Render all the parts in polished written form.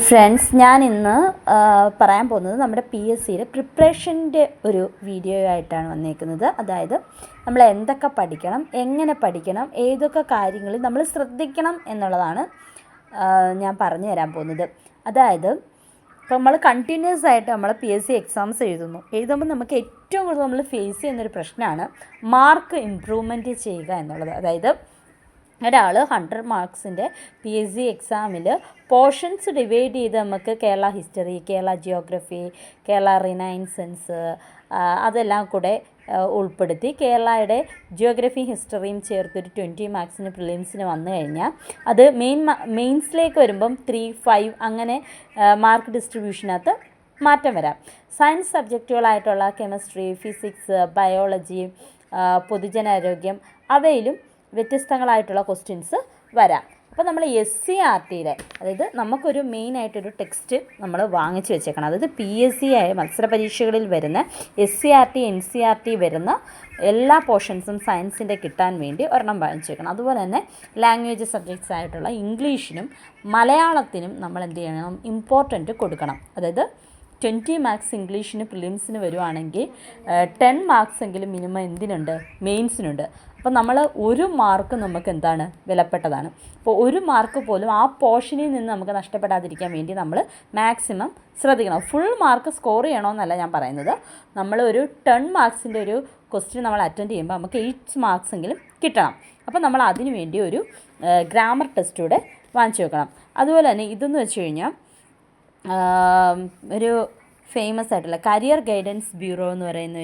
Friends, ഞാൻ ഇന്ന് പറയാൻ പോകുന്നത് നമ്മുടെ പി എസ് സിയുടെ പ്രിപ്പറേഷൻ്റെ ഒരു വീഡിയോ ആയിട്ടാണ് വന്നേക്കുന്നത്. അതായത് നമ്മൾ എന്തൊക്കെ പഠിക്കണം, എങ്ങനെ പഠിക്കണം, ഏതൊക്കെ കാര്യങ്ങളിൽ നമ്മൾ ശ്രദ്ധിക്കണം എന്നുള്ളതാണ് ഞാൻ പറഞ്ഞു തരാൻ പോകുന്നത്. അതായത് ഇപ്പോൾ നമ്മൾ കണ്ടിന്യൂസ് ആയിട്ട് നമ്മൾ പി എസ് സി എക്സാംസ് എഴുതുമ്പോൾ നമുക്ക് ഏറ്റവും കൂടുതൽ നമ്മൾ ഫേസ് ചെയ്യുന്നൊരു പ്രശ്നമാണ് മാർക്ക് ഇമ്പ്രൂവ്മെൻറ്റ് ചെയ്യുക എന്നുള്ളത്. അതായത് ഒരാൾ 100 മാർക്സിൻ്റെ പി എസ് സി എക്സാമിൽ പോർഷൻസ് ഡിവൈഡ് ചെയ്ത് നമുക്ക് Kerala history, Kerala geography, Kerala renaissance അതെല്ലാം കൂടെ ഉൾപ്പെടുത്തി കേരളയുടെ ജിയോഗ്രഫി ഹിസ്റ്ററിയും ചേർത്തൊരു 20 മാർക്സിന് പ്രിലിംസിന് വന്നു കഴിഞ്ഞാൽ അത് മെയിൻസിലേക്ക് വരുമ്പം 3, 5 അങ്ങനെ മാർക്ക് ഡിസ്ട്രിബ്യൂഷനകത്ത് മാറ്റം വരാം. സയൻസ് സബ്ജക്റ്റുകളായിട്ടുള്ള കെമിസ്ട്രി, ഫിസിക്സ്, ബയോളജി, പൊതുജനാരോഗ്യം അവയിലും വ്യത്യസ്തങ്ങളായിട്ടുള്ള ക്വസ്റ്റ്യൻസ് വരാം. അപ്പോൾ നമ്മൾ എസ് സി ആർ ടിയുടെ, അതായത് നമുക്കൊരു മെയിനായിട്ടൊരു ടെക്സ്റ്റ് നമ്മൾ വാങ്ങിച്ച് വെച്ചേക്കണം. അതായത് പി എസ് സി ആയ മത്സര പരീക്ഷകളിൽ വരുന്ന S C R T, N C R T വരുന്ന എല്ലാ പോർഷൻസും സയൻസിൻ്റെ കിട്ടാൻ വേണ്ടി ഒരെണ്ണം വാങ്ങിച്ച് വെക്കണം. അതുപോലെ തന്നെ ലാംഗ്വേജ് സബ്ജക്ട്സ് ആയിട്ടുള്ള ഇംഗ്ലീഷിനും മലയാളത്തിനും നമ്മൾ എന്ത് ചെയ്യണം, ഇമ്പോർട്ടൻറ്റ് കൊടുക്കണം. അതായത് 20 മാർക്സ് ഇംഗ്ലീഷിന് പ്രിലിംസിന് വരുവാണെങ്കിൽ 10 മാർക്സ് എങ്കിലും മിനിമം എന്തിനുണ്ട്, മെയിൻസിനുണ്ട്. അപ്പോൾ നമ്മൾ ഒരു മാർക്ക് നമുക്ക് എന്താണ്, വിലപ്പെട്ടതാണ്. അപ്പോൾ ഒരു മാർക്ക് പോലും ആ പോർഷനിൽ നിന്ന് നമുക്ക് നഷ്ടപ്പെടാതിരിക്കാൻ വേണ്ടി നമ്മൾ മാക്സിമം ശ്രദ്ധിക്കണം. ഫുൾ മാർക്ക് സ്കോർ ചെയ്യണമെന്നല്ല ഞാൻ പറയുന്നത്. നമ്മൾ ഒരു 10 മാർക്സിൻ്റെ ഒരു ക്വസ്റ്റ്യൻ നമ്മൾ അറ്റൻഡ് ചെയ്യുമ്പോൾ നമുക്ക് 8 മാർക്സ് എങ്കിലും കിട്ടണം. അപ്പോൾ നമ്മൾ അതിനു വേണ്ടി ഒരു ഗ്രാമർ ടെസ്റ്റ് കൂടെ വാങ്ങിച്ചു വെക്കണം. അതുപോലെ തന്നെ ഇതെന്ന് വെച്ച് കഴിഞ്ഞാൽ ഒരു ഫേമസ് ആയിട്ടുള്ള കരിയർ ഗൈഡൻസ് ബ്യൂറോ എന്ന് പറയുന്ന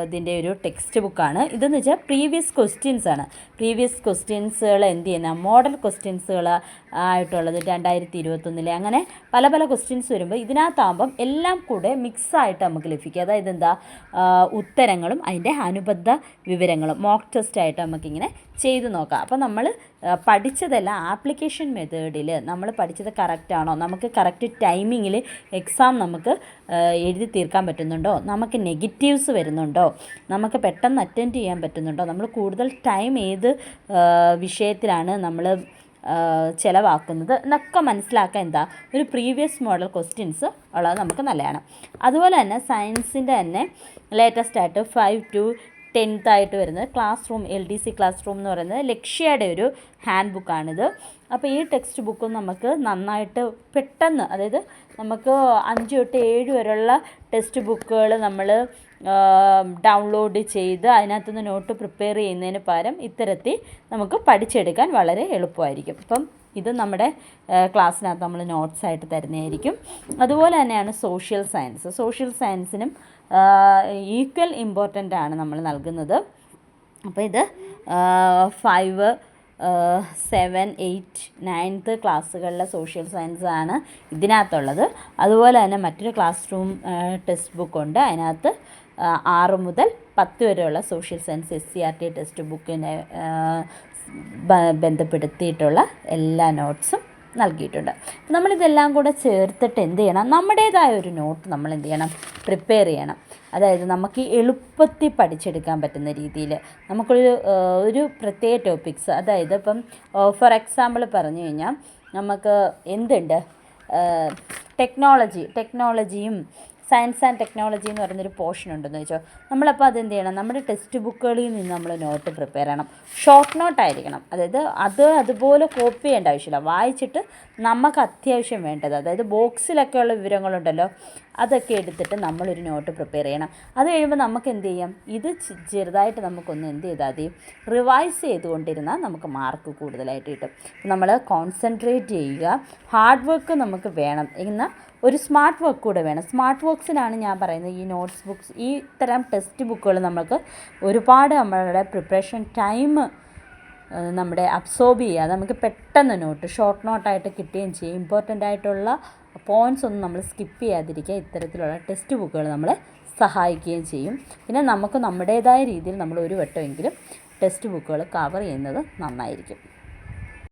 ഇതിൻ്റെ ഒരു ടെക്സ്റ്റ് ബുക്കാണ്. ഇതെന്ന് വെച്ചാൽ പ്രീവിയസ് ക്വസ്റ്റ്യൻസാണ്. പ്രീവിയസ് ക്വസ്റ്റ്യൻസുകൾ എന്ത് ചെയ്യുന്ന മോഡൽ ക്വസ്റ്റ്യൻസുകൾ ആയിട്ടുള്ളത് 2021 അങ്ങനെ പല പല ക്വസ്റ്റ്യൻസ് വരുമ്പോൾ ഇതിനകത്താകുമ്പം എല്ലാം കൂടെ മിക്സായിട്ട് നമുക്ക് ലഭിക്കും. അതായത് എന്താ, ഉത്തരങ്ങളും അതിൻ്റെ അനുബന്ധ വിവരങ്ങളും മോക്ക് ടെസ്റ്റായിട്ട് നമുക്കിങ്ങനെ ചെയ്തു നോക്കാം. അപ്പോൾ നമ്മൾ പഠിച്ചതെല്ലാം ആപ്ലിക്കേഷൻ മെത്തേഡിൽ നമ്മൾ പഠിച്ചത് കറക്റ്റാണോ, നമുക്ക് കറക്റ്റ് ടൈമിങ്ങിൽ എക്സാം നമുക്ക് എഴുതി തീർക്കാൻ പറ്റുന്നുണ്ടോ, നമുക്ക് നെഗറ്റീവ്സ് വരുന്നുണ്ടോ, നമുക്ക് പെട്ടെന്ന് അറ്റൻഡ് ചെയ്യാൻ പറ്റുന്നുണ്ടോ, നമ്മൾ കൂടുതൽ ടൈം ഏത് വിഷയത്തിലാണ് നമ്മൾ ചിലവാക്കുന്നത് എന്നൊക്കെ മനസ്സിലാക്കാൻ എന്താ ഒരു പ്രീവിയസ് മോഡൽ ക്വസ്റ്റ്യൻസ് ഉള്ളത് നമുക്ക് നല്ലതാണ്. അതുപോലെ തന്നെ സയൻസിൻ്റെ തന്നെ ലേറ്റസ്റ്റ് ആയിട്ട് 5 to 10th ആയിട്ട് വരുന്നത് class room, LDC class room എന്ന് പറയുന്നത് ലക്ഷ്യയുടെ ഒരു ഹാൻഡ് ബുക്കാണിത്. അപ്പോൾ ഈ ടെക്സ്റ്റ് ബുക്കും നമുക്ക് നന്നായിട്ട് പെട്ടെന്ന്, അതായത് നമുക്ക് 5 തൊട്ട് 7 വരെയുള്ള ടെക്സ്റ്റ് ബുക്കുകൾ നമ്മൾ ഡൗൺലോഡ് ചെയ്ത് അതിനകത്തുനിന്ന് നോട്ട് പ്രിപ്പയർ ചെയ്യുന്നതിന് പകരം ഇത്തരത്തിൽ നമുക്ക് പഠിച്ചെടുക്കാൻ വളരെ എളുപ്പമായിരിക്കും. ഇപ്പം ഇത് നമ്മുടെ ക്ലാസ്സിനകത്ത് നമ്മൾ നോട്ട്സായിട്ട് തരുന്നതായിരിക്കും. അതുപോലെ തന്നെയാണ് സോഷ്യൽ സയൻസ്. സോഷ്യൽ സയൻസിനും ഈക്വൽ ഇമ്പോർട്ടൻ്റ് ആണ് നമ്മൾ നൽകുന്നത്. അപ്പോൾ ഇത് 5, 7, 8, 9th ക്ലാസ്സുകളിലെ സോഷ്യൽ സയൻസ് ആണ് ഇതിനകത്തുള്ളത്. അതുപോലെ തന്നെ മറ്റൊരു ക്ലാസ് റൂം ടെക്സ്റ്റ് ബുക്കുണ്ട്. അതിനകത്ത് 6 മുതൽ 10 വരെയുള്ള സോഷ്യൽ സയൻസ് SCRT ടെക്സ്റ്റ് ബുക്കിനെ ബന്ധപ്പെടുത്തിയിട്ടുള്ള എല്ലാ നോട്ട്സും നൽകിയിട്ടുണ്ട്. നമ്മളിതെല്ലാം കൂടെ ചേർത്തിട്ട് എന്ത് ചെയ്യണം, നമ്മുടേതായ ഒരു നോട്ട് നമ്മൾ എന്ത് ചെയ്യണം, പ്രിപ്പയർ ചെയ്യണം. അതായത് നമുക്ക് എളുപ്പത്തിൽ പഠിച്ചെടുക്കാൻ പറ്റുന്ന രീതിയിൽ ഒരു പ്രത്യേക ടോപ്പിക്സ്, അതായത് ഇപ്പം ഫോർ എക്സാമ്പിൾ പറഞ്ഞു കഴിഞ്ഞാൽ നമുക്ക് എന്തുണ്ട്, ടെക്നോളജിയും സയൻസ് ആൻഡ് ടെക്നോളജി എന്ന് പറയുന്നൊരു പോർഷൻ ഉണ്ടെന്ന് വെച്ചോ. നമ്മളപ്പോൾ അതെന്ത് ചെയ്യണം, നമ്മുടെ ടെക്സ്റ്റ് ബുക്കുകളിൽ നിന്ന് നമ്മൾ നോട്ട് പ്രിപ്പയർ ചെയ്യണം. ഷോർട്ട് നോട്ടായിരിക്കണം. അതായത് അതുപോലെ കോപ്പി ചെയ്യേണ്ട ആവശ്യമില്ല. വായിച്ചിട്ട് നമുക്ക് അത്യാവശ്യം വേണ്ടത്, അതായത് ബോക്സിലൊക്കെയുള്ള വിവരങ്ങളുണ്ടല്ലോ, അതൊക്കെ എടുത്തിട്ട് നമ്മളൊരു നോട്ട് പ്രിപ്പയർ ചെയ്യണം. അത് കഴിയുമ്പോൾ നമുക്ക് എന്ത് ചെയ്യാം, ഇത് ചെറുതായിട്ട് നമുക്കൊന്ന് എന്ത് ചെയ്താൽ മതി, റിവൈസ് ചെയ്തുകൊണ്ടിരുന്നാൽ നമുക്ക് മാർക്ക് കൂടുതലായിട്ട് കിട്ടും. നമ്മൾ കോൺസെൻട്രേറ്റ് ചെയ്യുക, ഹാർഡ് വർക്ക് നമുക്ക് വേണം, എന്നാൽ ഒരു സ്മാർട്ട് വർക്ക് കൂടെ വേണം. സ്മാർട്ട് വർക്ക്സിനാണ് ഞാൻ പറയുന്നത് ഈ നോട്ട്സ് ബുക്സ്, ഈ തരം ടെക്സ്റ്റ് ബുക്കുകൾ നമുക്ക് ഒരുപാട് നമ്മളുടെ പ്രിപ്പറേഷൻ ടൈം നമ്മുടെ അബ്സോർബ് ചെയ്യുക, നമുക്ക് പെട്ടെന്ന് ഷോർട്ട് നോട്ടായിട്ട് കിട്ടുകയും ചെയ്യും. ഇമ്പോർട്ടൻ്റ് ആയിട്ടുള്ള പോയിൻറ്റ്സ് ഒന്നും നമ്മൾ സ്കിപ്പ് ചെയ്യാതിരിക്കുക. ഇത്തരത്തിലുള്ള ടെക്സ്റ്റ് ബുക്കുകൾ നമ്മളെ സഹായിക്കുകയും ചെയ്യും. പിന്നെ നമുക്ക് നമ്മുടേതായ രീതിയിൽ നമ്മൾ ഒരു വട്ടമെങ്കിലും ടെക്സ്റ്റ് ബുക്കുകൾ കവർ ചെയ്യുന്നത് നന്നായിരിക്കും.